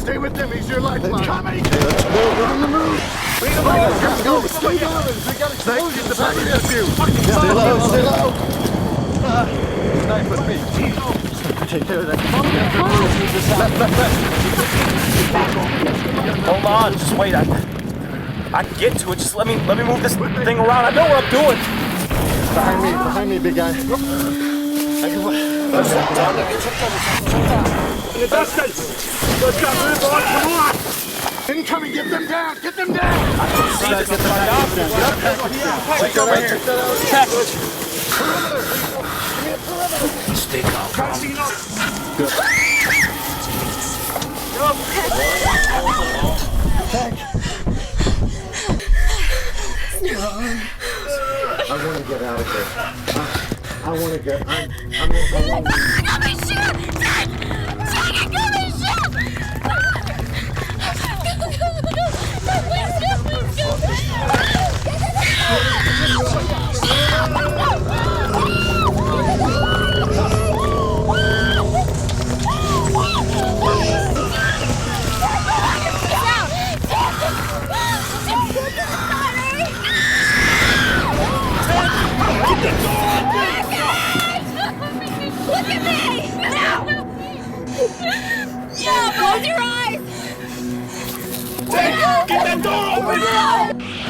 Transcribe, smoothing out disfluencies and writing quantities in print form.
Stay with him. He's your lifeline. Coming! Let's go. Get on the move. Lead him over. Let's go. Stay down. We got explosions. Get the back of you. Stay low. Stay low. Knife with me. Take care of that. Hold on, just wait. I can get to it. Just let me move this thing around. I know what I'm doing. Behind me, big guy. Incoming. Get them down. Get them down. Check over here. Check. Stay calm. I want to get out of here. I want to get. Come and shoot! Dad! Dad, come and shoot! Look at me! Now! Yeah, close your eyes! Get that door open!